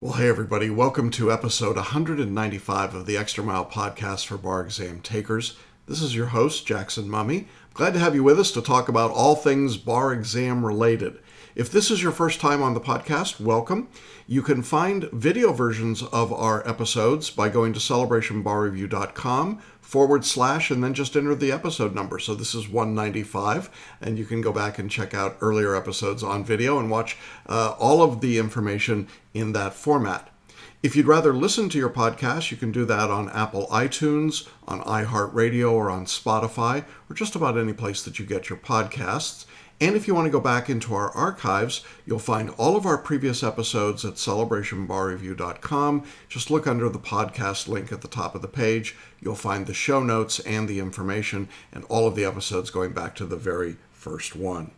Well, hey everybody, welcome to episode 195 of the Extra Mile podcast for bar exam takers. This is your host, Jackson Mummy. Glad to have you with us to talk about all things bar exam related. If this is your first time on the podcast, welcome. You can find video versions of our episodes by going to celebrationbarreview.com / and then just enter the episode number. So this is 195, and you can go back and check out earlier episodes on video and watch all of the information in that format. If you'd rather listen to your podcast, you can do that on Apple iTunes, on iHeartRadio, or on Spotify, or just about any place that you get your podcasts. And if you want to go back into our archives, you'll find all of our previous episodes at celebrationbarreview.com. Just look under the podcast link at the top of the page. You'll find the show notes and the information and all of the episodes going back to the very first one.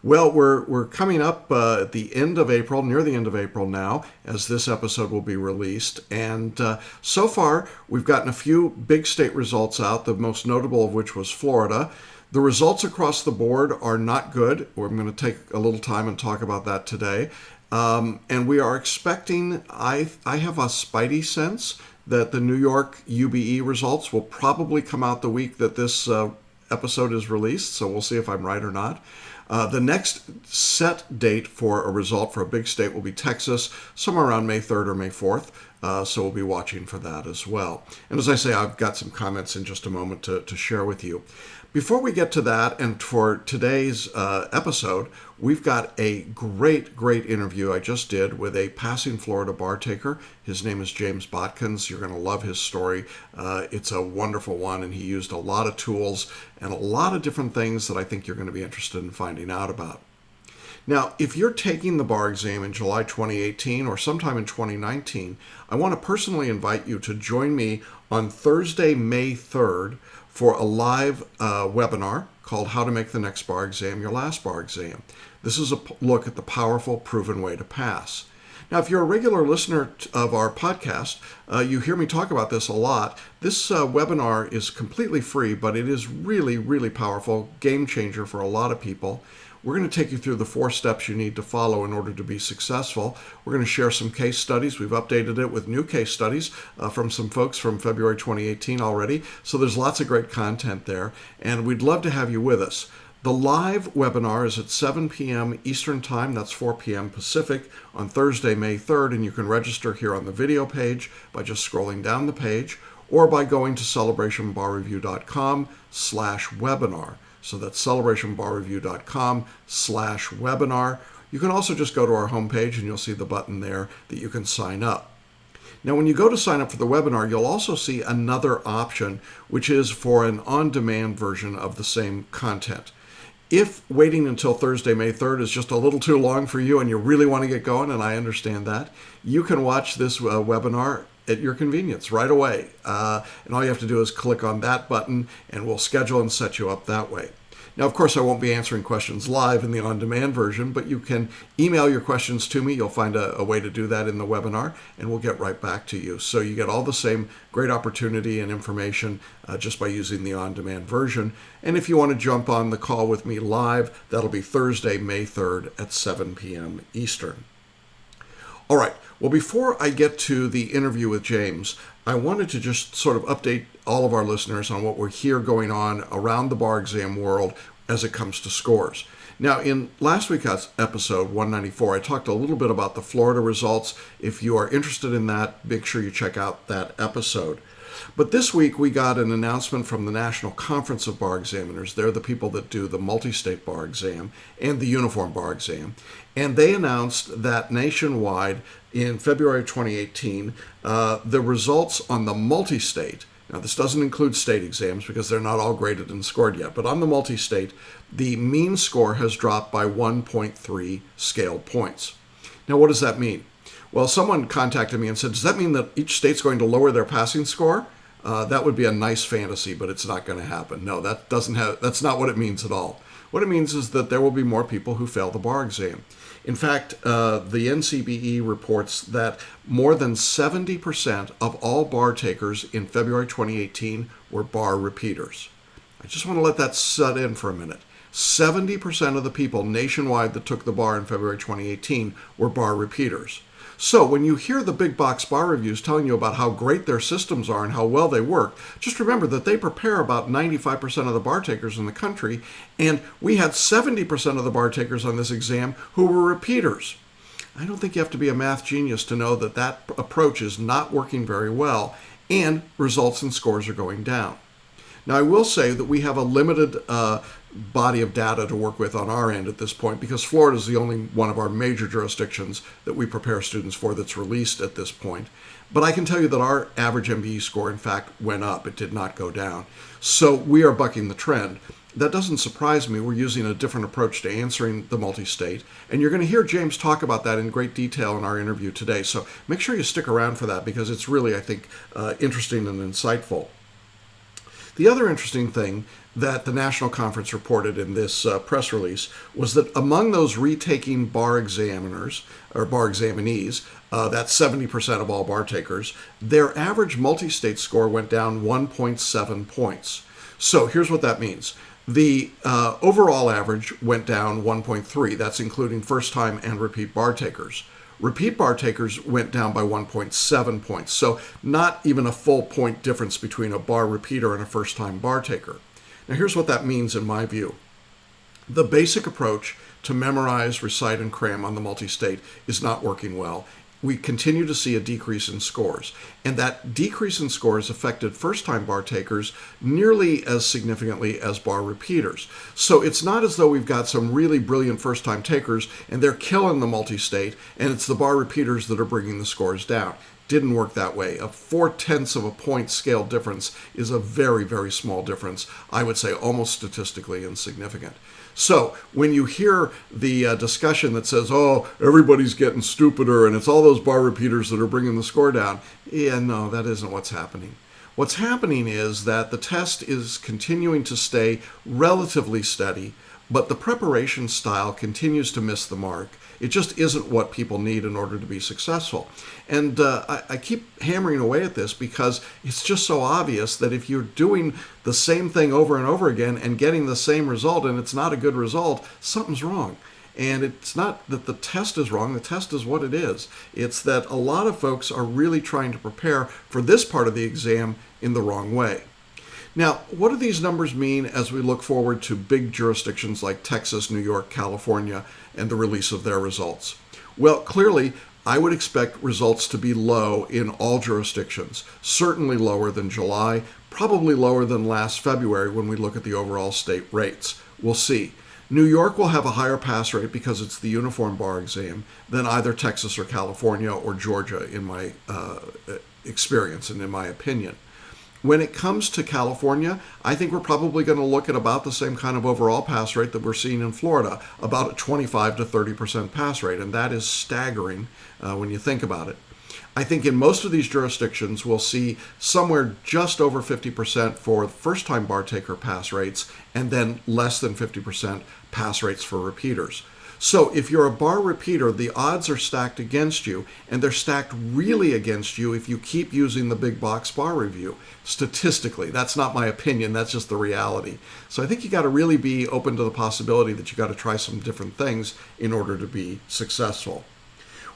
Well, we're coming up at the end of April, near the end of April now, as this episode will be released. And so far, we've gotten a few big state results out, the most notable of which was Florida. The results across the board are not good. I'm going to take a little time and talk about that today. And we are expecting, I have a spidey sense that the New York UBE results will probably come out the week that this episode is released. So we'll see if I'm right or not. The next set date for a result for a big state will be Texas, somewhere around May 3rd or May 4th. So we'll be watching for that as well. And as I say, I've got some comments in just a moment to share with you. Before we get to that, and for today's episode, we've got a great interview I just did with a passing Florida bar taker. His name is James Botkins. You're going to love his story. It's a wonderful one, and he used a lot of tools and a lot of different things that I think you're going to be interested in finding out about. Now, if you're taking the bar exam in July 2018 or sometime in 2019, I want to personally invite you to join me on Thursday, May 3rd, for a live webinar called How to Make the Next Bar Exam Your Last Bar Exam. This is a look at the powerful, proven way to pass. Now, if you're a regular listener of our podcast, you hear me talk about this a lot. This webinar is completely free, but it is really powerful, game changer for a lot of people. We're going to take you through the 4 steps you need to follow in order to be successful. We're going to share some case studies. We've updated it with new case studies from some folks from February 2018 already. So there's lots of great content there, and we'd love to have you with us. The live webinar is at 7 p.m. Eastern Time. That's 4 p.m. Pacific on Thursday, May 3rd, and you can register here on the video page by just scrolling down the page or by going to celebrationbarreview.com/webinar. So that's celebrationbarreview.com/webinar. You can also just go to our homepage and you'll see the button there that you can sign up. Now, when you go to sign up for the webinar, you'll also see another option, which is for an on-demand version of the same content. If waiting until Thursday, May 3rd is just a little too long for you and you really want to get going, and I understand that, you can watch this webinar at your convenience right away. And all you have to do is click on that button and we'll schedule and set you up that way. Now, of course, I won't be answering questions live in the on-demand version, but you can email your questions to me. You'll find a way to do that in the webinar, and we'll get right back to you. So you get all the same great opportunity and information just by using the on-demand version. And if you want to jump on the call with me live, that'll be Thursday, May 3rd at 7 p.m. Eastern. All right. Well, before I get to the interview with James, I wanted to just sort of update all of our listeners on what we're here going on around the bar exam world as it comes to scores. Now, in last week's episode 194, I talked a little bit about the Florida results. If you are interested in that, make sure you check out that episode. But this week, we got an announcement from the National Conference of Bar Examiners. They're the people that do the multi-state bar exam and the uniform bar exam. And they announced that nationwide in February 2018, the results on the multi-state, now this doesn't include state exams because they're not all graded and scored yet, but on the multi-state, the mean score has dropped by 1.3 scaled points. Now, what does that mean? Well, someone contacted me and said, does that mean that each state's going to lower their passing score? That would be a nice fantasy, but it's not going to happen. No, that's not what it means at all. What it means is that there will be more people who fail the bar exam. In fact, the NCBE reports that more than 70% of all bar takers in February 2018 were bar repeaters. I just want to let that set in for a minute. 70% of the people nationwide that took the bar in February 2018 were bar repeaters. So when you hear the big box bar reviews telling you about how great their systems are and how well they work, just remember that they prepare about 95% of the bar takers in the country, and we had 70% of the bar takers on this exam who were repeaters. I don't think you have to be a math genius to know that that approach is not working very well, and results and scores are going down. Now, I will say that we have a limited body of data to work with on our end at this point, because Florida is the only one of our major jurisdictions that we prepare students for that's released at this point. But I can tell you that our average MBE score, in fact, went up. It did not go down. So we are bucking the trend. That doesn't surprise me. We're using a different approach to answering the multi-state, and you're going to hear James talk about that in great detail in our interview today. So make sure you stick around for that, because it's really, I think, interesting and insightful. The other interesting thing that the National Conference reported in this press release was that among those retaking bar examiners, or bar examinees, that's 70% of all bar takers, their average multi-state score went down 1.7 points. So here's what that means. The overall average went down 1.3. That's including first-time and repeat bar takers. Repeat bar takers went down by 1.7 points. So not even a full point difference between a bar repeater and a first-time bar taker. Now here's what that means in my view. The basic approach to memorize, recite, and cram on the multi-state is not working well. We continue to see a decrease in scores, and that decrease in scores affected first-time bar takers nearly as significantly as bar repeaters. So it's not as though we've got some really brilliant first-time takers and they're killing the multi-state, and it's the bar repeaters that are bringing the scores down. Didn't work that way. A 0.4 of a point scale difference is a very, very small difference. I would say almost statistically insignificant. So when you hear the discussion that says, oh, everybody's getting stupider and it's all those bar repeaters that are bringing the score down, yeah, no, that isn't what's happening. What's happening is that the test is continuing to stay relatively steady, but the preparation style continues to miss the mark. It just isn't what people need in order to be successful. And I keep hammering away at this because it's just so obvious that if you're doing the same thing over and over again and getting the same result and it's not a good result, something's wrong. And it's not that the test is wrong, the test is what it is. It's that a lot of folks are really trying to prepare for this part of the exam in the wrong way. Now, what do these numbers mean as we look forward to big jurisdictions like Texas, New York, California, and the release of their results? Well, clearly, I would expect results to be low in all jurisdictions, certainly lower than July, probably lower than last February when we look at the overall state rates. We'll see. New York will have a higher pass rate because it's the uniform bar exam than either Texas or California or Georgia in my experience and in my opinion. When it comes to California, I think we're probably going to look at about the same kind of overall pass rate that we're seeing in Florida, about a 25 to 30% pass rate, and that is staggering when you think about it. I think in most of these jurisdictions, we'll see somewhere just over 50% for first-time bar taker pass rates, and then less than 50% pass rates for repeaters. So if you're a bar repeater, the odds are stacked against you, and they're stacked really against you if you keep using the big box bar review. Statistically, that's not my opinion, that's just the reality. So I think you got to really be open to the possibility that you got to try some different things in order to be successful.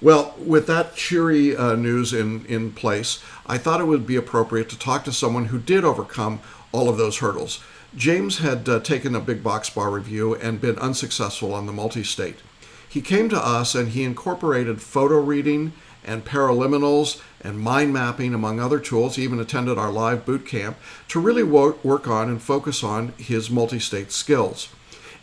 Well, with that cheery news in place, I thought it would be appropriate to talk to someone who did overcome all of those hurdles. James had taken a big box bar review and been unsuccessful on the multi-state. He came to us and he incorporated photo reading and paraliminals and mind mapping, among other tools. He even attended our live boot camp to really work on and focus on his multi-state skills.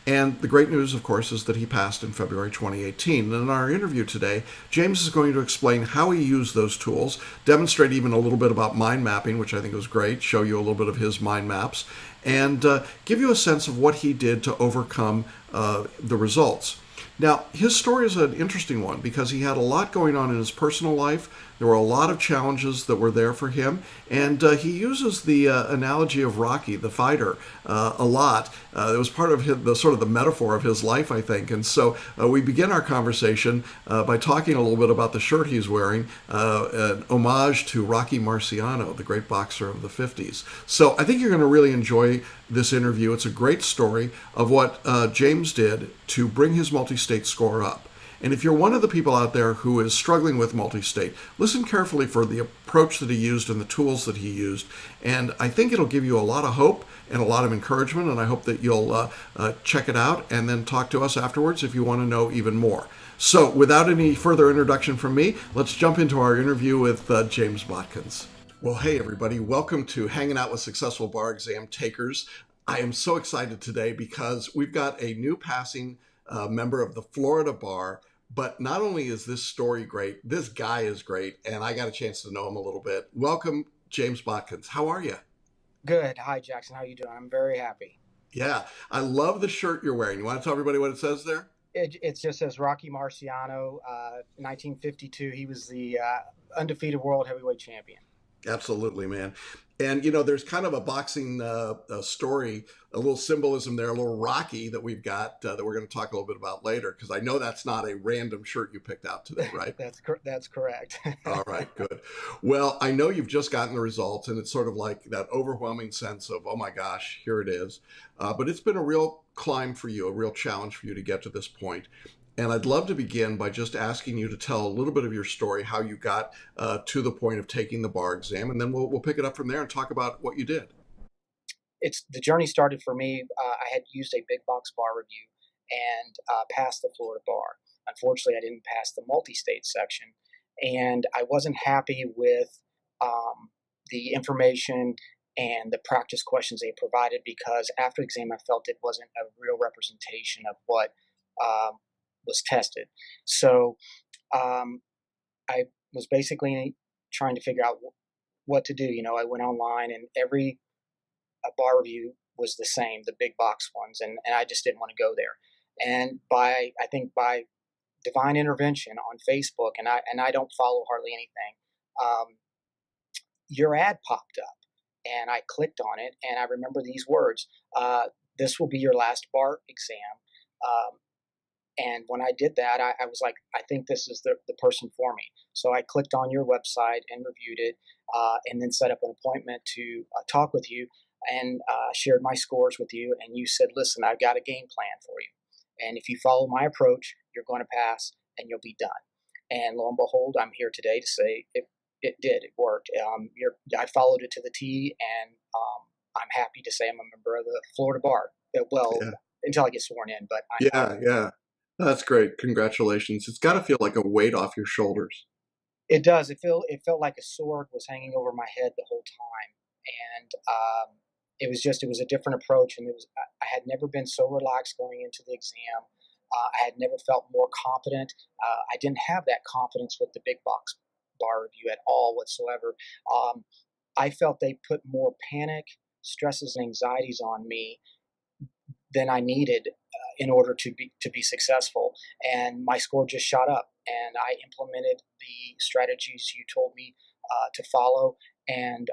And the great news, of course, is that he passed in February 2018. And in our interview today, James is going to explain how he used those tools, demonstrate even a little bit about mind mapping, which I think was great, show you a little bit of his mind maps, and give you a sense of what he did to overcome the results. Now, his story is an interesting one because he had a lot going on in his personal life. There were a lot of challenges that were there for him, and he uses the analogy of Rocky, the fighter, a lot. It was part of the sort of the metaphor of his life, I think. And so we begin our conversation by talking a little bit about the shirt he's wearing, an homage to Rocky Marciano, the great boxer of the 50s. So I think you're going to really enjoy this interview. It's a great story of what James did to bring his multi-state score up. And if you're one of the people out there who is struggling with multi-state, listen carefully for the approach that he used and the tools that he used. And I think it'll give you a lot of hope and a lot of encouragement. And I hope that you'll check it out and then talk to us afterwards if you want to know even more. So, without any further introduction from me, let's jump into our interview with James Botkins. Well, hey, everybody. Welcome to Hanging Out with Successful Bar Exam Takers. I am so excited today because we've got a new passing member of the Florida Bar. But not only is this story great, this guy is great, and I got a chance to know him a little bit. Welcome, James Botkins. How are you? Good. Hi, Jackson. How you doing? I'm very happy. Yeah, I love the shirt you're wearing. You want to tell everybody what it says there? It just says Rocky Marciano, 1952. He was the undefeated world heavyweight champion. Absolutely, man. And there's kind of a boxing story, a little symbolism there, a little Rocky that we've got that we're going to talk a little bit about later, because I know that's not a random shirt you picked out today, right? That's correct. All right, good. Well, I know you've just gotten the results, and it's sort of like that overwhelming sense of, oh my gosh, here it is. But it's been a real climb for you, a real challenge for you to get to this point. And I'd love to begin by just asking you to tell a little bit of your story, how you got to the point of taking the bar exam, and then we'll pick it up from there and talk about what you did. It's the journey started for me. I had used a big box bar review and passed the Florida bar. Unfortunately, I didn't pass the multi-state section, and I wasn't happy with the information and the practice questions they provided because after the exam, I felt it wasn't a real representation of what um, was tested. So um, I was basically trying to figure out what to do. I went online and every bar review was the same, the big box ones, and I just didn't want to go there. And I think by divine intervention on Facebook, and I don't follow hardly anything. Um, your ad popped up, and I clicked on it, and I remember these words: "This will be your last bar exam." Um, and when I did that, I was like, I think this is the person for me. So I clicked on your website and reviewed it, and then set up an appointment to talk with you and shared my scores with you. And you said, listen, I've got a game plan for you. And if you follow my approach, you're going to pass and you'll be done. And lo and behold, I'm here today to say it did. It worked. I followed it to the T, and I'm happy to say I'm a member of the Florida Bar. Well, Yeah, until I get sworn in, but I yeah, yeah. That's great. Congratulations. It's got to feel like a weight off your shoulders. It does. It felt like a sword was hanging over my head the whole time, and it was a different approach, and I had never been so relaxed going into the exam. I had never felt more confident. I didn't have that confidence with the big box bar review at all whatsoever. Um, I felt they put more panic, stresses, and anxieties on me than I needed in order to be successful. And my score just shot up. And I implemented the strategies you told me to follow, and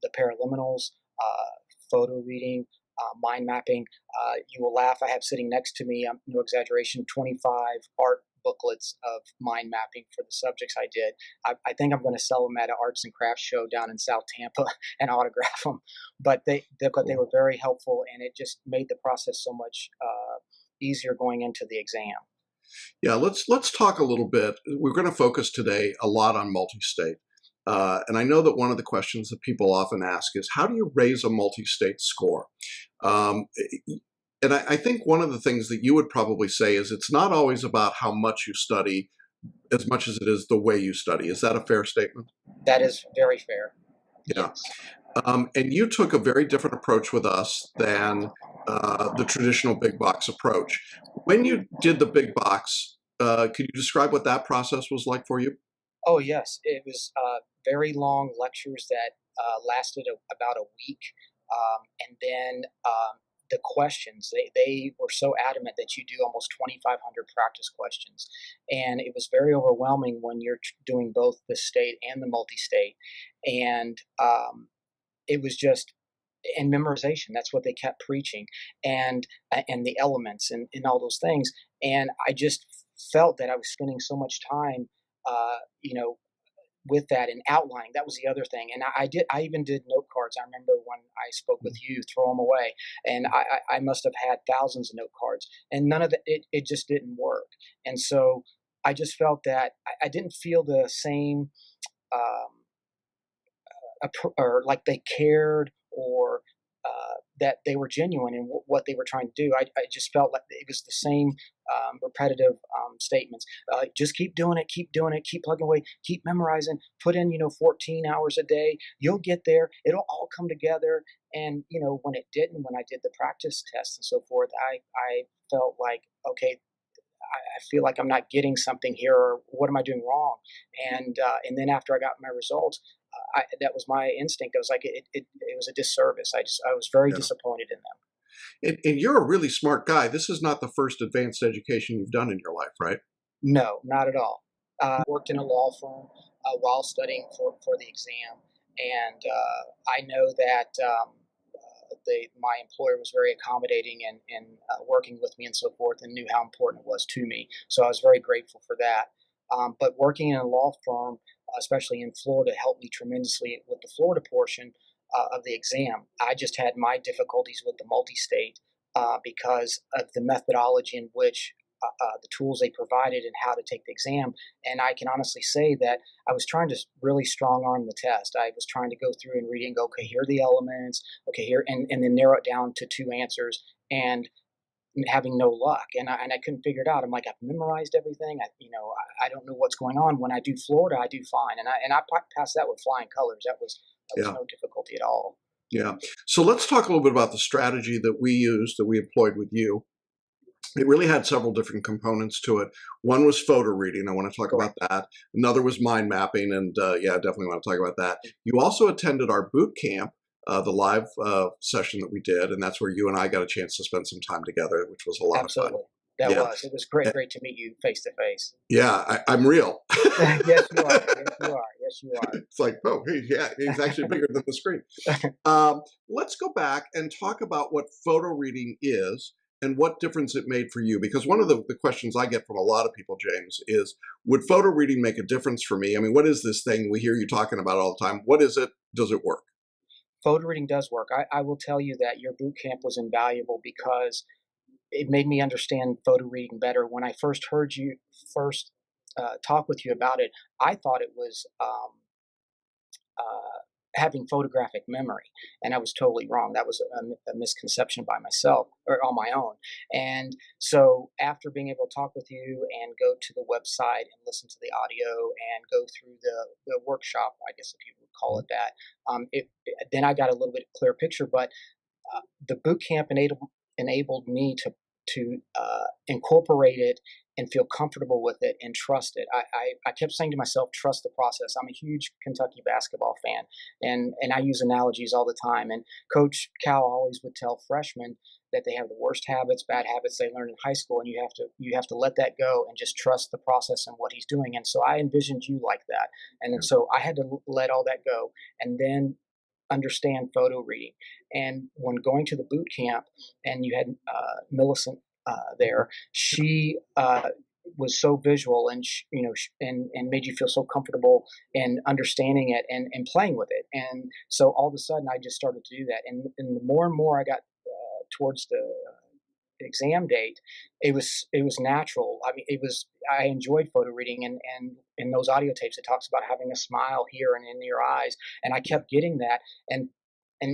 the paraliminals, photo reading, mind mapping. You will laugh. I have sitting next to me, no exaggeration, 25 art booklets of mind mapping for the subjects I did. I think I'm going to sell them at an arts and crafts show down in South Tampa and autograph them. But they Cool. were very helpful, and it just made the process so much easier going into the exam. Yeah, let's talk a little bit. We're going to focus today a lot on multi-state. And I know that one of the questions that people often ask is, how do you raise a multi-state score? Um, and I think one of the things that you would probably say is it's not always about how much you study as much as it is the way you study. Is that a fair statement? That is very fair. Yeah. Yes. And you took a very different approach with us than the traditional big box approach. When you did the big box, could you describe what that process was like for you? Oh, yes. It was very long lectures that lasted about a week. And then the questions, they were so adamant that you do almost 2,500 practice questions. And it was very overwhelming when you're doing both the state and the multi state. And it was just, and memorization, that's what they kept preaching, and the elements and all those things. And I just felt that I was spending so much time, uh, you know, with that and outlining, that was the other thing. And I even did note cards. I remember when I spoke with you, throw them away. And I must have had thousands of note cards, and none of it just didn't work. And so I just felt that I didn't feel the same, um, or like they cared, or that they were genuine in what they were trying to do. I just felt like it was the same repetitive statements. Just keep doing it, keep plugging away, keep memorizing, put in 14 hours a day. You'll get there. It'll all come together. And when it didn't, when I did the practice tests and so forth, I felt like, okay, I feel like I'm not getting something here, or what am I doing wrong? And then after I got my results, that was my instinct. I was like, it was a disservice. I was very Yeah. disappointed in them. And you're a really smart guy. This is not the first advanced education you've done in your life, right? No, not at all. Worked in a law firm while studying for the exam, and I know that my employer was very accommodating and working with me and so forth, and knew how important it was to me. So I was very grateful for that. But working in a law firm, especially in Florida, helped me tremendously with the Florida portion of the exam. I just had my difficulties with the multi-state because of the methodology in which the tools they provided and how to take the exam. And I can honestly say that I was trying to really strong arm the test. I was trying to go through and read and go, okay, here are the elements, okay, here, and then narrow it down to two answers, and having no luck. And I couldn't figure it out. I'm like, I've memorized everything. I don't know what's going on. When I do Florida, I do fine. And I passed that with flying colors. That was Yeah. no difficulty at all. Yeah. So let's talk a little bit about the strategy that we used, that we employed with you. It really had several different components to it. One was photo reading. I want to talk about Correct. that. Another was mind mapping, and yeah, I definitely want to talk about that. You also attended our boot camp, the live session that we did, and that's where you and I got a chance to spend some time together, which was a lot of fun. Absolutely. That Yeah, was. It was great, Eh, great to meet you face to face. yeah, I'm real. Yes, you are. Yes, you are. Yes, you are. It's like, oh, yeah, he's actually bigger than the screen. Let's go back and talk about what photo reading is and what difference it made for you. Because one of the questions I get from a lot of people, James, is would photo reading make a difference for me? I mean, what is this thing we hear you talking about all the time? What is it? Does it work? Photo reading does work. I will tell you that your boot camp was invaluable because it made me understand photo reading better. When I first heard you first talk with you about it, I thought it was uh, having photographic memory, and I was totally wrong. That was a misconception by myself or on my own. And so, after being able to talk with you and go to the website and listen to the audio and go through the workshop, I guess if you would call it that, then I got a little bit clearer picture. But the boot camp enabled me to incorporate it and feel comfortable with it and trust it. I kept saying to myself, trust the process. I'm a huge Kentucky basketball fan, and I use analogies all the time. And Coach Cal always would tell freshmen that they have the worst habits, bad habits they learned in high school, and you have to let that go and just trust the process and what he's doing. And so I envisioned you like that, and then so I had to let all that go, and then understand photo reading. And when going to the boot camp, and you had Millicent there, she was so visual, and and made you feel so comfortable in understanding it and playing with it. And so all of a sudden, I just started to do that. And the more and more I got towards the exam date, it was natural. I mean, I enjoyed photo reading, and in those audio tapes, it talks about having a smile here and in your eyes, and I kept getting that, and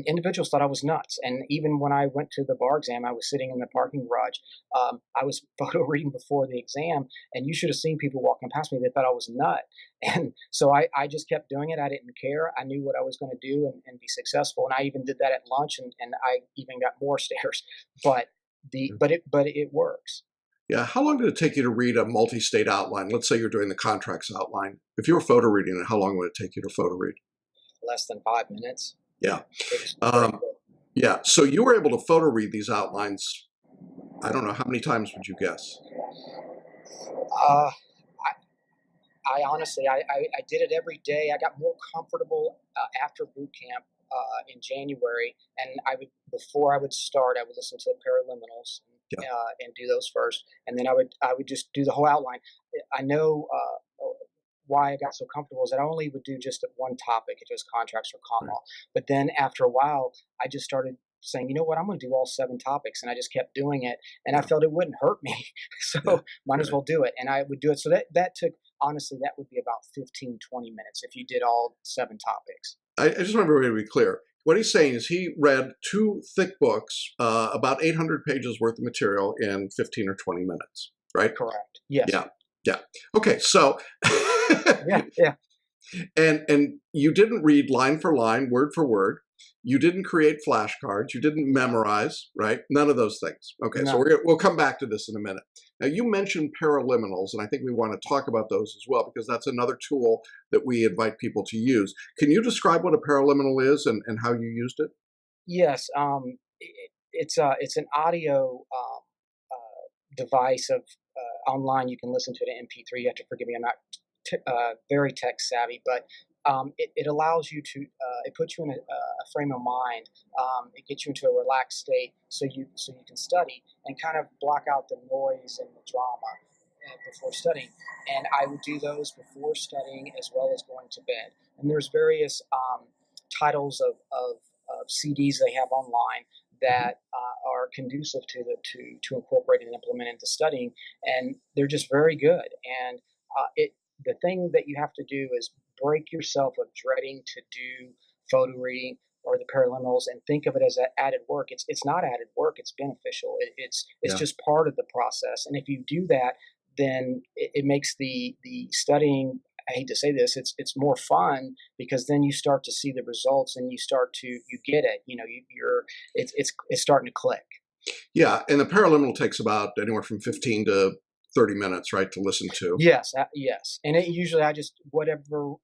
individuals thought I was nuts. And even when I went to the bar exam, I was sitting in the parking garage. I was photo reading before the exam, and you should have seen people walking past me. They thought I was a nut. And so I just kept doing it. I didn't care. I knew what I was going to do and be successful. And I even did that at lunch, and I even got more stares. But it works. Yeah. How long did it take you to read a multi-state outline? Let's say you're doing the contracts outline. If you were photo reading it, how long would it take you to photo read? Less than 5 minutes. Yeah. It was very Um, quick. yeah. So you were able to photo read these outlines. I don't know, how many times would you guess? Uh, I honestly, I did it every day. I got more comfortable after boot camp in January, and before I would start, I would listen to the paraliminals Yeah. and do those first, and then I would just do the whole outline. I know why I got so comfortable is that I only would do just one topic. It was contracts or comm Right. law. But then after a while, I just started saying, you know what, I'm going to do all 7 topics, and I just kept doing it, and I Yeah. felt it wouldn't hurt me, Yeah. so might as Right. well do it, and I would do it. So that took, honestly, that would be about 15-20 minutes if you did all 7 topics. I just want everybody to be clear. What he's saying is he read 2 thick books, about 800 pages worth of material in 15 or 20 minutes, right? Correct. Yes. Yeah. Yeah. Okay. So, Yeah. Yeah. and you didn't read line for line, word for word. You didn't create flashcards. You didn't memorize, right? None of those things. Okay. So None. we'll come back to this in a minute. Now, you mentioned paraliminals, and I think we want to talk about those as well, because that's another tool that we invite people to use. Can you describe what a paraliminal is and how you used it? Yes. It's an audio device of online. You can listen to it in MP3. You have to forgive me. I'm not very tech savvy, but it allows you to. It puts you in a frame of mind. It gets you into a relaxed state, so you can study and kind of block out the noise and the drama before studying. And I would do those before studying as well as going to bed. And there's various titles of CDs they have online Mhm. that are conducive to incorporate and implement into studying, and they're just very good. And it the thing that you have to do is break yourself of dreading to do photo reading or the paraliminals and think of it as added work. It's not added work. It's beneficial. It's Yeah. just part of the process. And if you do that, then it makes the studying. I hate to say this, it's more fun because then you start to see the results and you get it. You're it's starting to click. Yeah. And the paraliminal takes about anywhere from 15 to 30 minutes, right, to listen to. Yes, yes, and usually I just whatever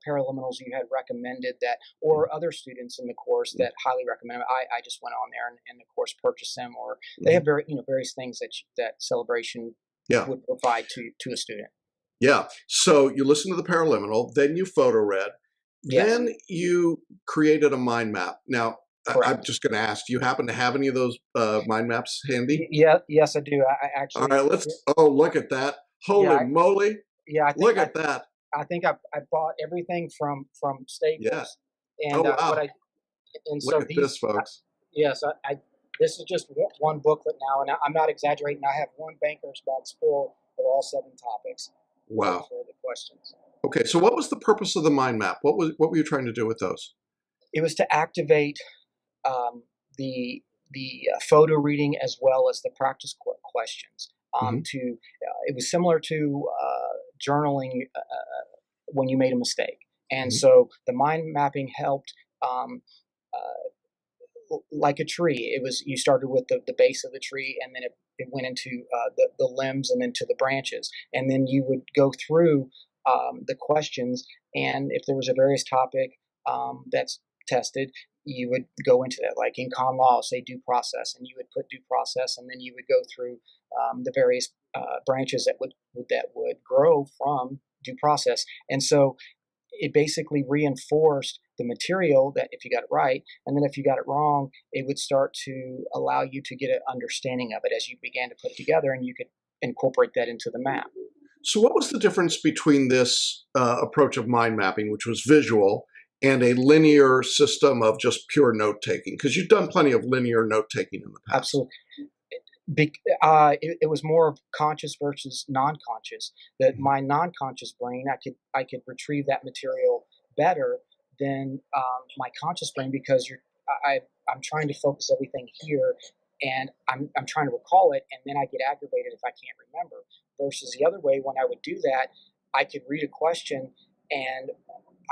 paraliminals you had recommended that, or other students in the course that highly recommend. I just went on there and of course purchased them, or they Mhm. have various things that Celebration Yeah. would provide to a student. Yeah. So you listen to the paraliminal, then you photo read, Yes, then you created a mind map. Now, I'm correct. just going to ask, do you happen to have any of those mind maps handy? Yeah, yes, I do. I All actually, right, oh, look at that. yeah, Holy moly. yeah. Look at that. I think I bought everything from Yeah. Staples, and Oh, wow. Look so at this, these. folks. Yes, this is just one booklet now, and I'm not exaggerating. I have one banker's box full of all 7 topics Wow. for the questions. Okay, so what was the purpose of the mind map? What were you trying to do with those? It was to activate um, the photo reading as well as the practice questions. Hmm. It was similar to journaling when you made a mistake, and Hmm. so the mind mapping helped. Um, like a tree. It was, you started with the base of the tree, and then it went into the limbs and then to the branches. And then you would go through the questions, and if there was a various topic that's tested, you would go into that. Like in con law, say due process, and you would put due process, and then you would go through the various branches that would grow from due process. And so it basically reinforced the material that if you got it right, and then if you got it wrong, it would start to allow you to get an understanding of it as you began to put it together, and you could incorporate that into the map. So, what was the difference between this approach of mind mapping, which was visual, and a linear system of just pure note taking? Because you've done plenty of linear note taking in the past. Absolutely. It was more of conscious versus non-conscious. That Mhm. my non-conscious brain, I could retrieve that material better than my conscious brain, because I'm trying to focus everything here, and I'm trying to recall it, and then I get aggravated if I can't remember. Versus the other way, when I would do that, I could read a question and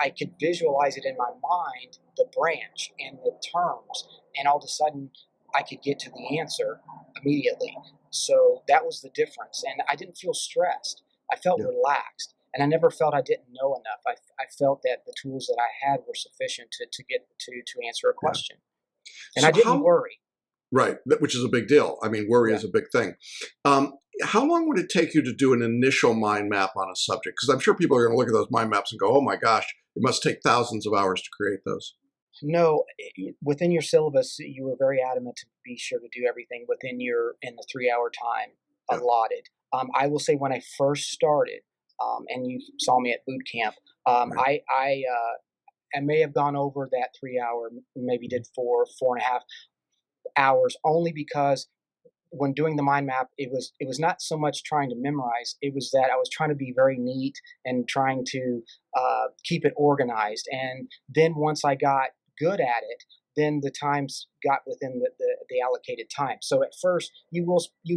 I could visualize it in my mind, the branch and the terms, and all of a sudden I could get to the answer immediately. So that was the difference. And I didn't feel stressed. I felt Yeah. relaxed. And I never felt I didn't know enough. I felt that the tools that I had were sufficient to get to answer a Yeah. question. And I So, didn't how worry. right, which is a big deal. I mean, worry Yeah. is a big thing. Um, how long would it take you to do an initial mind map on a subject? Because I'm sure people are going to look at those mind maps and go, "Oh my gosh, it must take thousands of hours to create those." No, within your syllabus, you were very adamant to be sure to do everything in the 3 hour time Yeah. allotted. I will say when I first started, and you saw me at boot camp. Right. I may have gone over that 3 hour, maybe did 4.5 hours, only because when doing the mind map, it was not so much trying to memorize. It was that I was trying to be very neat and trying to keep it organized. And then once I got good at it, then the times got within the allocated time. So at first you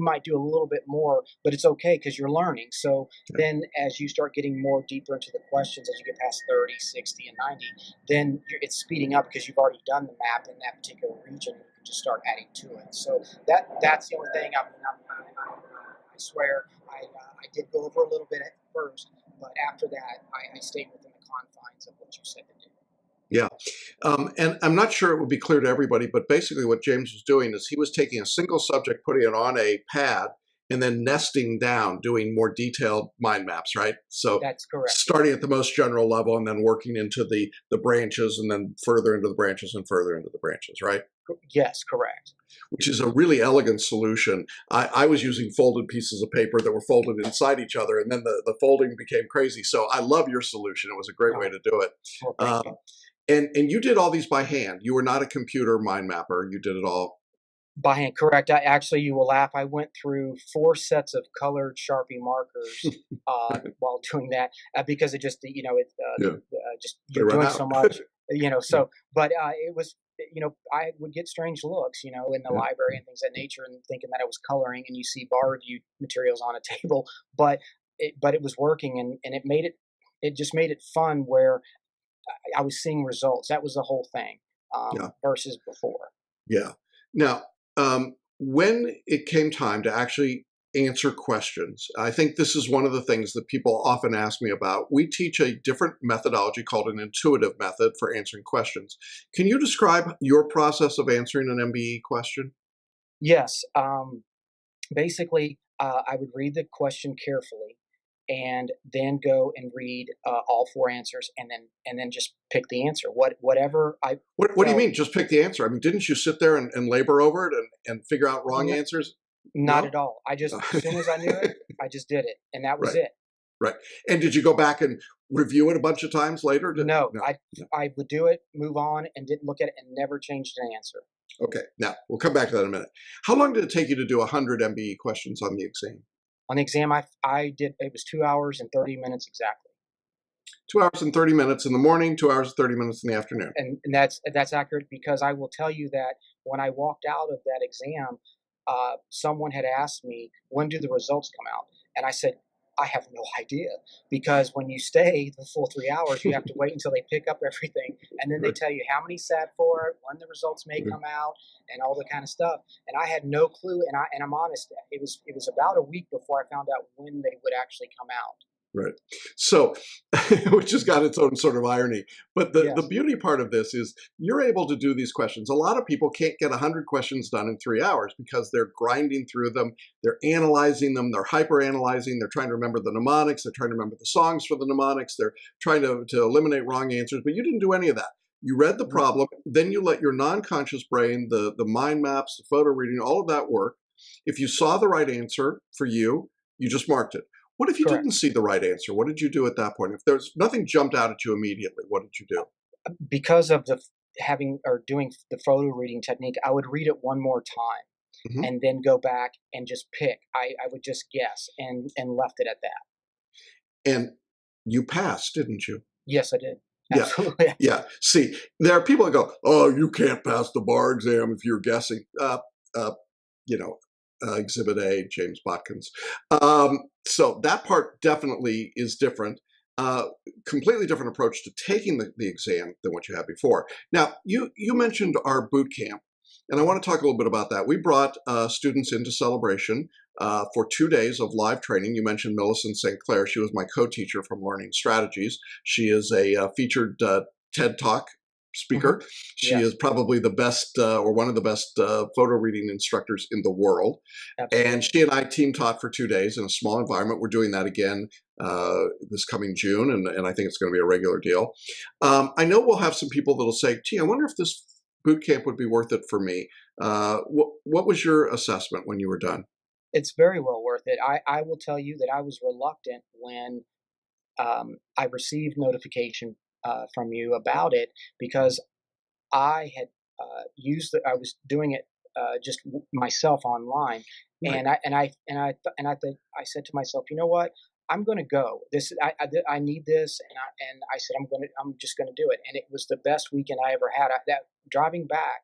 might do a little bit more, but it's okay because you're learning. So Yeah. then as you start getting more deeper into the questions, as you get past 30, 60, and 90, then it's speeding up because you've already done the map in that particular region. You can just start adding to it. So that's the only thing. I swear I did go over a little bit at first, but after that I stayed within the confines of what you said to do. Yeah. And I'm not sure it would be clear to everybody, but basically what James was doing is he was taking a single subject, putting it on a pad, and then nesting down, doing more detailed mind maps, right? So That's correct. starting at the most general level and then working into the branches and then further into the branches and further into the branches, right? Yes, correct. Which is a really elegant solution. I was using folded pieces of paper that were folded inside each other, and then the folding became crazy. So I love your solution. It was a great way to do it. Well, thank Uh, you. and you did all these by hand. You were not a computer mind mapper. You did it all. By hand, correct. I actually, you will laugh. I went through 4 sets of colored Sharpie markers while doing that because it just, Yeah, just they you're run doing out. so much, Yeah, So, but it was, I would get strange looks, in the yeah, library and things of that nature, and thinking that I was coloring, and you see bar review materials on a table, but it was working, and it just made it fun where I was seeing results. That was the whole thing, yeah, versus before. yeah. Now, when it came time to actually answer questions, I think this is one of the things that people often ask me about. We teach a different methodology called an intuitive method for answering questions. Can you describe your process of answering an MBE question? Yes. Basically, I would read the question carefully, and then go and read all 4 answers, and then just pick the answer. Whatever I What do you felt. mean? Just pick the answer? I mean, didn't you sit there and labor over it and figure out wrong N- answers? Not No? at all. I just, as soon as I knew it, I just did it, and that was Right, it. right. And did you go back and review it a bunch of times later? No, No. No. I would do it, move on, and didn't look at it, and never changed an answer. Okay. Now we'll come back to that in a minute. How long did it take you to do 100 MBE questions on the exam? On the exam, I did. It was 2 hours and 30 minutes exactly. 2 hours and 30 minutes in the morning, 2 hours and 30 minutes in the afternoon. And that's accurate, because I will tell you that when I walked out of that exam, someone had asked me, "When do the results come out?" And I said, "I have no idea," because when you stay the full 3 hours, you have to wait until they pick up everything, and then they Right. tell you how many sat for it, when the results may come out, and all the kind of stuff. And I had no clue, and I'm honest, it was about a week before I found out when they would actually come out. Right. So, which has got its own sort of irony. But the Yes, beauty part of this is you're able to do these questions. A lot of people can't get 100 questions done in 3 hours because they're grinding through them, they're analyzing them, they're hyper analyzing, they're trying to remember the mnemonics, they're trying to remember the songs for the mnemonics, they're trying to eliminate wrong answers. But you didn't do any of that. You read the no, problem, then you let your non conscious brain, the mind maps, the photo reading, all of that work. If you saw the right answer for you just marked it. What if you correct. didn't see the right answer? What did you do at that point? If there's nothing jumped out at you immediately, what did you do? Because of the having or doing the photo reading technique, I would read it one more time, Hmm. and then go back and just pick. I would just guess, and left it at that. And you passed, didn't you? Yes, I did. Yeah. Absolutely. Yeah. See, there are people that go, "Oh, you can't pass the bar exam if you're guessing." Uh, you know, Exhibit A, James Botkins. So that part definitely is different. Uh, Completely different approach to taking the exam than what you had before. Now, you mentioned our boot camp, and I want to talk a little bit about that. We brought students into Celebration for 2 days of live training. You mentioned Millicent St. Clair. She was my co-teacher from Learning Strategies. She is a featured TED Talk Hmm. speaker. She Yes, is probably the best or one of the best photo reading instructors in the world. And absolutely. she and I team taught for 2 days in a small environment. We're doing that again this coming June, and I think it's going to be a regular deal. I know we'll have some people that'll say, "Gee, I wonder if this boot camp would be worth it for me." What was your assessment when you were done? It's very well worth it. I will tell you that I was reluctant when I received notification from you about it because I had I was doing it just myself online, Right. I said to myself, you know what? I'm going to go. I need this, and I said I'm just going to do it. And it was the best weekend I ever had. That driving back,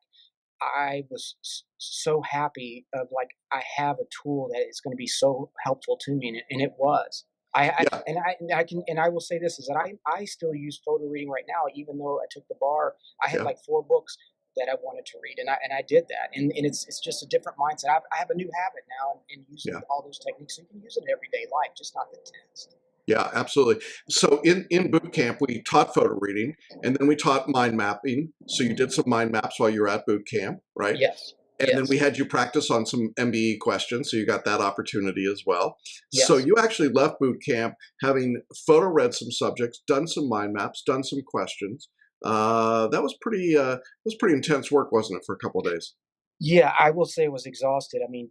I was so happy of like I have a tool that is going to be so helpful to me, and it was. Yeah. And I can and I will say this is that I still use photo reading right now, even though I took the bar. I had Yeah. like 4 books that I wanted to read, and I did that, and it's just a different mindset. I have a new habit now in using Yeah. all those techniques. So you can use it in everyday life, just not the test. Yeah, absolutely. So in boot camp, we taught photo reading, and then we taught mind mapping. So you did some mind maps while you were at boot camp, right? Yes, And then we yes, had you practice on some MBE questions, so you got that opportunity as well. So yes. you actually left boot camp having photo read some subjects, done some mind maps, done some questions. That was pretty intense work, wasn't it, for a couple of days? Yeah, I will say I was exhausted. I mean,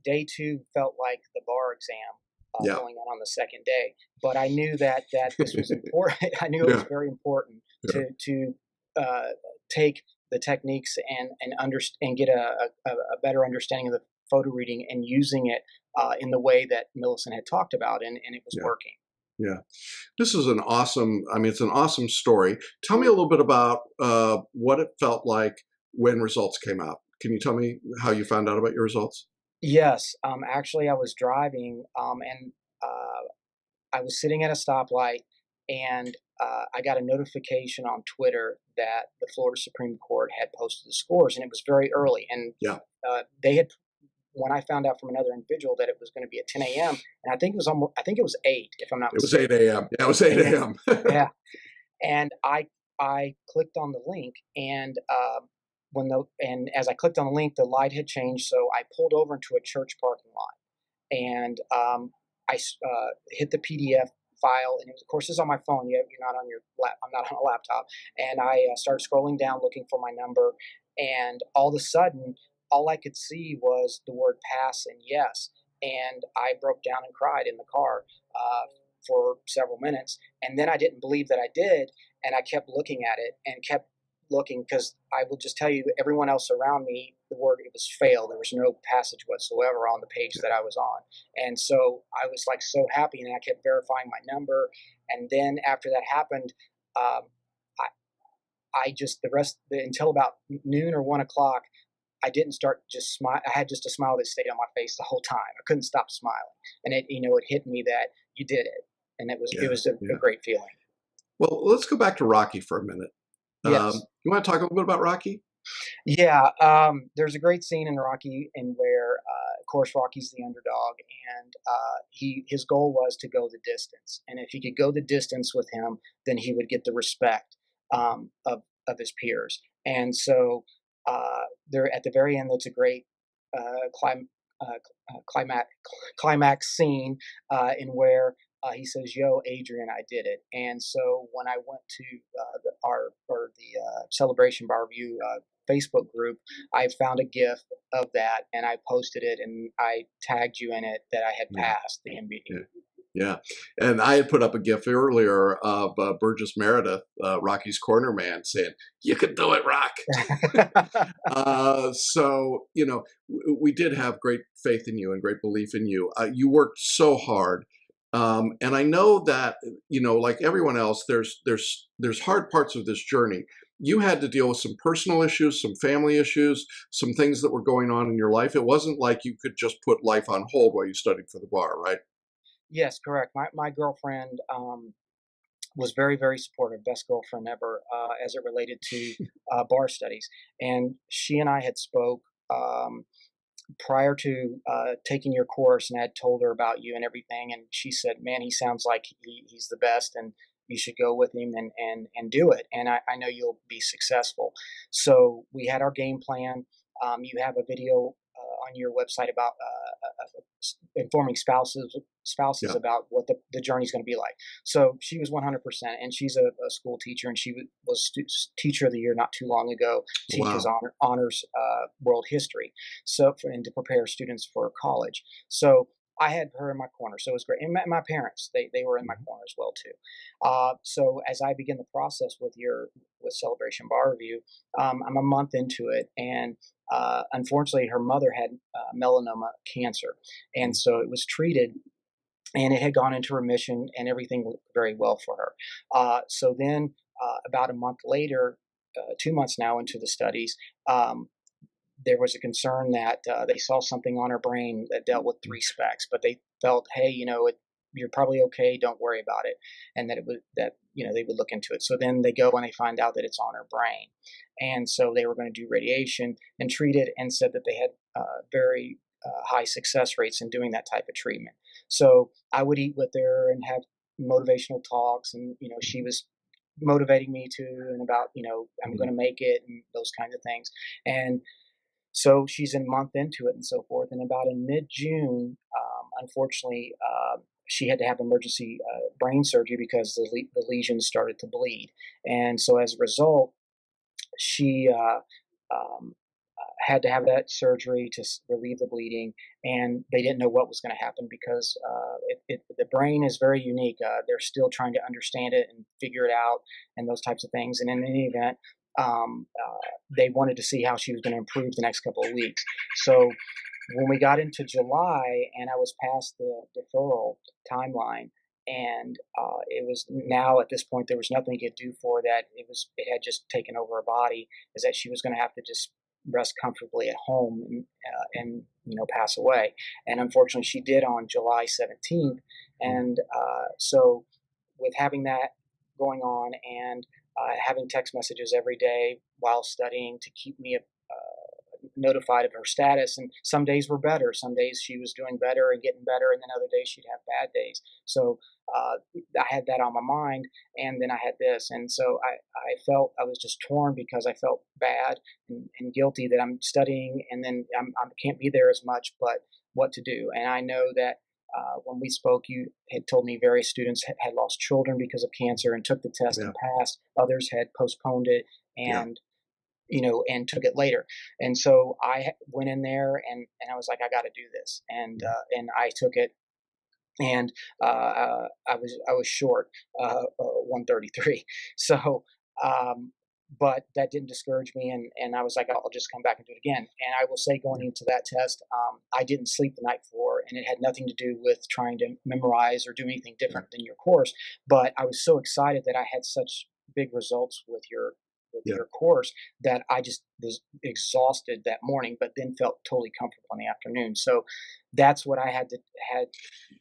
day 2 felt like the bar exam, Yeah, going on the second day, but I knew that this was important. I knew it was yeah, very important yeah, to uh, take the techniques and get a better understanding of the photo reading and using it in the way that Millicent had talked about, and it was yeah, working. yeah. This is an awesome. I mean, it's an awesome story. Tell me a little bit about what it felt like when results came out. Can you tell me how you found out about your results? Yes, actually, I was driving, and I was sitting at a stoplight, and I got a notification on Twitter that the Florida Supreme Court had posted the scores, and it was very early. And Yeah, they had, when I found out from another individual that it was going to be at 10 a.m., and I think it was 8, if I'm not it was 8 mistaken. a.m. Yeah, it was 8 Yeah, a.m. yeah. And I clicked on the link, and as I clicked on the link, the light had changed, so I pulled over into a church parking lot, and hit the PDF file, and it was, of course, it's on my phone. You're not on your lap. I'm not on a laptop, and I started scrolling down looking for my number, and all of a sudden, all I could see was the word pass and yes, and I broke down and cried in the car for several minutes, and then I didn't believe that I did, and I kept looking at it and kept looking because I will just tell you, everyone else around me, the word it was fail. There was no passage whatsoever on the page that I was on, and so I was like so happy, and I kept verifying my number. And then after that happened, um, I I just until about noon or 1 o'clock, I didn't start just smile. I had just a smile that stayed on my face the whole time. I couldn't stop smiling, and it hit me that you did it, and it Yeah, was a yeah. great feeling. Well, let's go back to Rocky for a minute. Yes. You want to talk a little bit about Rocky? Yeah, there's a great scene in Rocky in where, of course, Rocky's the underdog, and his goal was to go the distance. And if he could go the distance with him, then he would get the respect of his peers. And so there at the very end, that's a great clim- climax scene in where he says, "Yo, Adrian, I did it." And so when I went to the Celebration Bar Review Facebook group, I found a GIF of that and I posted it and I tagged you in it that I had Yeah, passed the MBE. yeah, yeah. And I had put up a GIF earlier of Burgess Meredith, Rocky's corner man, saying, "You can do it, Rock." So we did have great faith in you and great belief in you. You worked so hard, and I know that like everyone else, there's hard parts of this journey. You had to deal with some personal issues, some family issues, some things that were going on in your life. It wasn't like you could just put life on hold while you studied for the bar, right? Yes, correct. My girlfriend was very, very supportive, best girlfriend ever, as it related to bar studies. And she and I had spoke prior to taking your course, and I had told her about you and everything. And she said, "Man, he sounds like he's the best, and you should go with him and do it. And I know you'll be successful." So we had our game plan. You have a video on your website about informing spouses Yeah. about what the journey is going to be like. So she was 100%, and she's a school teacher, and she was teacher of the year not too long ago. Teaches Wow. honors world history, and to prepare students for college. So I had her in my corner, so it was great. And my parents, they were in my Mhm. corner as well too. So as I begin the process with Celebration Bar Review, I'm a month into it, and unfortunately, her mother had melanoma cancer, and Mhm. so it was treated, and it had gone into remission, and everything looked very well for her. So then, about a month later, 2 months now into the studies, um, there was a concern that they saw something on her brain that dealt with three specks, but they felt, hey, you're probably okay. Don't worry about it, and that it would that they would look into it. So then they go and they find out that it's on her brain, and so they were going to do radiation and treat it, and said that they had very high success rates in doing that type of treatment. So I would eat with her and have motivational talks, and she was motivating me to, and about I'm going Mhm. to make it, and those kinds of things. And so she's a month into it and so forth. And about in mid June, unfortunately, she had to have emergency brain surgery because the lesions started to bleed. And so as a result, she had to have that surgery to relieve the bleeding. And they didn't know what was going to happen because the brain is very unique. They're still trying to understand it and figure it out and those types of things. And in any event, they wanted to see how she was going to improve the next couple of weeks. So when we got into July and I was past the deferral timeline, and it was now at this point there was nothing he could do for that. It had just taken over her body. Is that she was going to have to just rest comfortably at home, and pass away. And unfortunately, she did on July 17th. Mhm. And so with having that going on, and having text messages every day while studying to keep me notified of her status. And some days were better. Some days she was doing better and getting better, and then other days she'd have bad days. So I had that on my mind, and then I had this, and so I felt I was just torn because I felt bad and guilty that I'm studying, and then I can't be there as much. But what to do? And I know that. When we spoke, you had told me various students had lost children because of cancer and took the test Yeah. and passed. Others had postponed it, Yeah. and and took it later. And so I went in there, and I was like, I got to do this, and I took it, and I was short 133. So, um, but that didn't discourage me, and I was like, I'll just come back and do it again. And I will say, going into that test, I didn't sleep the night before, and it had nothing to do with trying to memorize or do anything Yeah. different than your course. But I was so excited that I had such big results with Yeah. your course that I just was exhausted that morning, but then felt totally comfortable in the afternoon. So that's what I had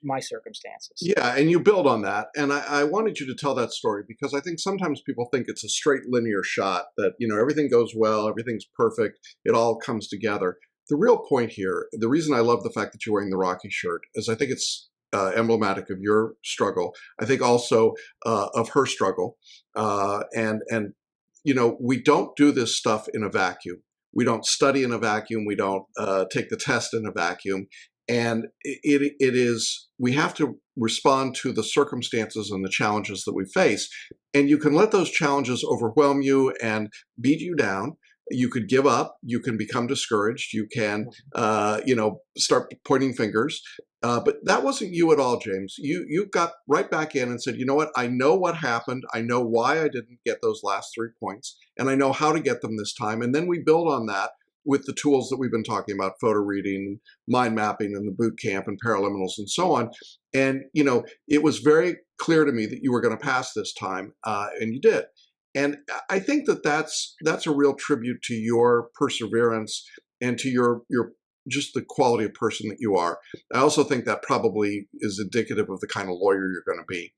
my circumstances. Yeah, and you build on that. And I wanted you to tell that story because I think sometimes people think it's a straight linear shot that, everything goes well, everything's perfect, it all comes together. The real point here, the reason I love the fact that you're wearing the Rocky shirt is I think it's emblematic of your struggle. I think also of her struggle. And we don't do this stuff in a vacuum. We don't study in a vacuum. We don't take the test in a vacuum. And it is, we have to respond to the circumstances and the challenges that we face. And you can let those challenges overwhelm you and beat you down. You could give up. You can become discouraged. You can, start pointing fingers. But that wasn't you at all, James. You got right back in and said, you know what? I know what happened. I know why I didn't get those last 3 points, and I know how to get them this time. And then we build on that with the tools that we've been talking about: photo reading, mind mapping, and the boot camp, and paraliminals, and so on. And it was very clear to me that you were going to pass this time, and you did. And I think that that's a real tribute to your perseverance and to your just the quality of person that you are. I also think that probably is indicative of the kind of lawyer you're going to be.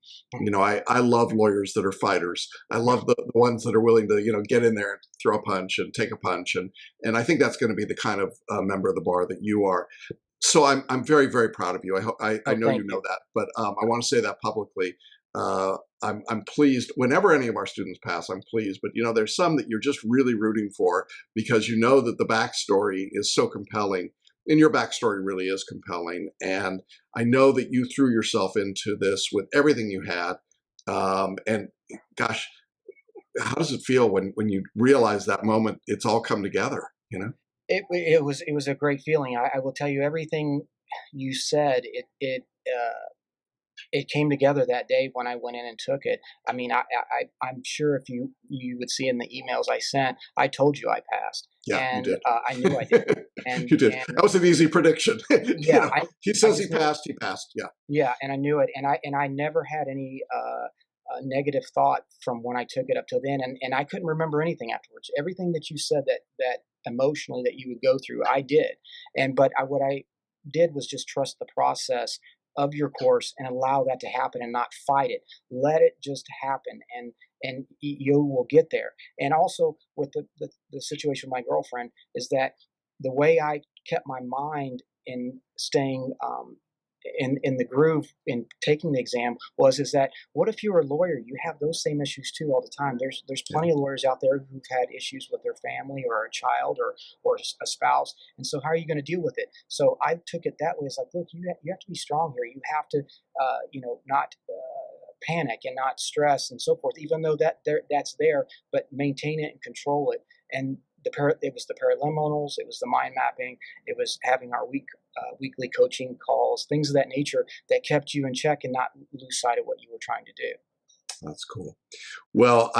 I love lawyers that are fighters. I love the ones that are willing to, get in there and throw a punch and take a punch. And I think that's going to be the kind of member of the bar that you are. So I'm very, very proud of you. I Oh, know you thank know you. that, but I want to say that publicly. I'm pleased whenever any of our students pass. I'm pleased, but there's some that you're just really rooting for because you know that the backstory is so compelling, and your backstory really is compelling. And I know that you threw yourself into this with everything you had. And gosh, how does it feel when you realize that moment? It's all come together. It was a great feeling. I will tell you, everything you said, it came together that day when I went in and took it. I mean, I'm sure if you would see in the emails I sent, I told you I passed, Yeah, you and did. I knew I did, You did. and That was an easy prediction. yeah, He I says he just knew it. passed. He passed. Yeah. Yeah, and I knew it, and I never had any negative thought from when I took it up till then, and I couldn't remember anything afterwards. Everything that you said that emotionally that you would go through, I did, and but what I did was just trust the process of your course and allow that to happen and not fight it. Let it just happen, and you will get there. And also with the situation with my girlfriend is that the way I kept my mind in staying in the groove in taking the exam was is that what if you're a lawyer, you have those same issues too all the time. There's Yeah. plenty of lawyers out there who've had issues with their family or a child or a spouse, and so how are you going to deal with it? So I took it that way. It's like, look, you have to be strong here. You have to not panic and not stress and so forth, even though that's there, but maintain it and control it. And it was the paraliminals, it was the mind mapping, it was having our weekly coaching calls, things of that nature that kept you in check and not lose sight of what you were trying to do. That's cool. Well,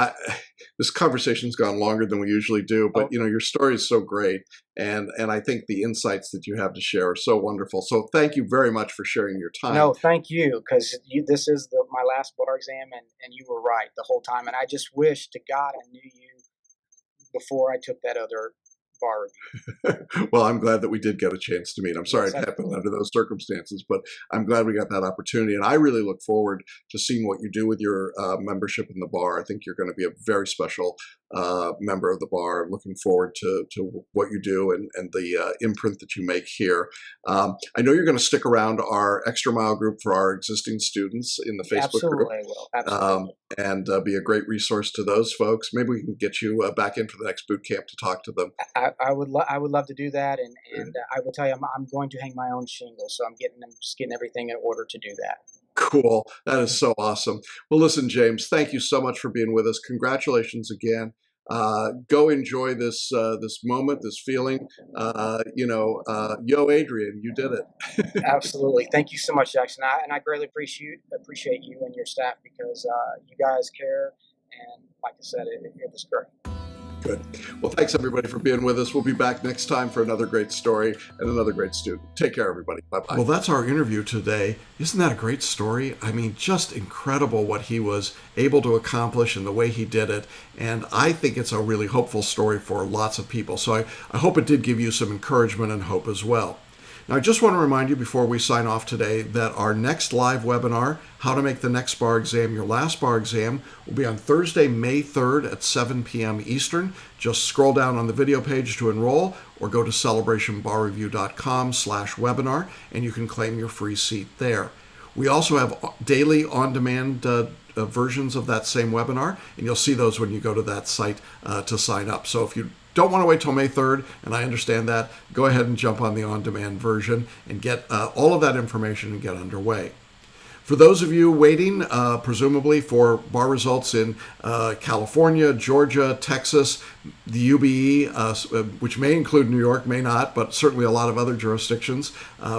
this conversation's gone longer than we usually do, but Oh, your story is so great, and I think the insights that you have to share are so wonderful. So thank you very much for sharing your time. no, thank you, because this is my last bar exam, and you were right the whole time. And I just wish to God I knew you before I took that other bar review. Well, I'm glad that we did get a chance to meet. I'm sorry Yes, it happened absolutely. under those circumstances, but I'm glad we got that opportunity. And I really look forward to seeing what you do with your membership in the bar. I think you're going to be a very special member of the bar. I'm looking forward to what you do and the imprint that you make here. I know you're going to stick around our Extra Mile group for our existing students in the Facebook group. Absolutely, I will. Absolutely. And be a great resource to those folks. Maybe we can get you back in for the next boot camp to talk to them. I would love to do that, and I will tell you, I'm going to hang my own shingle, so I'm just getting everything in order to do that. Cool. That is so awesome. Well, listen, James, thank you so much for being with us. Congratulations again. Go enjoy this moment, this feeling. Yo, Adrian, you did it. Absolutely, thank you so much, Jackson. I greatly appreciate you and your staff because you guys care, and like I said, it was great. Good. Well, thanks everybody for being with us. We'll be back next time for another great story and another great student. Take care, everybody. Bye-bye. Well, that's our interview today. Isn't that a great story? I mean, just incredible what he was able to accomplish and the way he did it. And I think it's a really hopeful story for lots of people. So I hope it did give you some encouragement and hope as well. Now, I just want to remind you before we sign off today that our next live webinar, How to Make the Next Bar Exam Your Last Bar Exam, will be on Thursday, May 3rd at 7 p.m. Eastern. Just scroll down on the video page to enroll or go to celebrationbarreview.com/webinar and you can claim your free seat there. We also have daily on-demand versions of that same webinar, and you'll see those when you go to that site to sign up. So if you don't want to wait till May 3rd, and I understand that, go ahead and jump on the on-demand version and get all of that information and get underway. For those of you waiting, presumably for bar results in California, Georgia, Texas, the UBE, which may include New York, may not, but certainly a lot of other jurisdictions,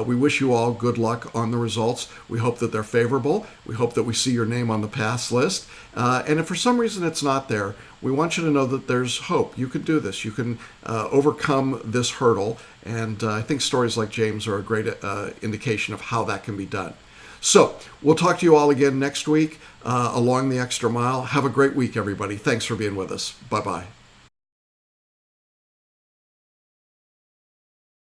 we wish you all good luck on the results. We hope that they're favorable. We hope that we see your name on the pass list. And if for some reason it's not there, we want you to know that there's hope. You can do this. You can overcome this hurdle. And I think stories like James are a great indication of how that can be done. So we'll talk to you all again next week along the Extra Mile. Have a great week, everybody. Thanks for being with us. Bye-bye.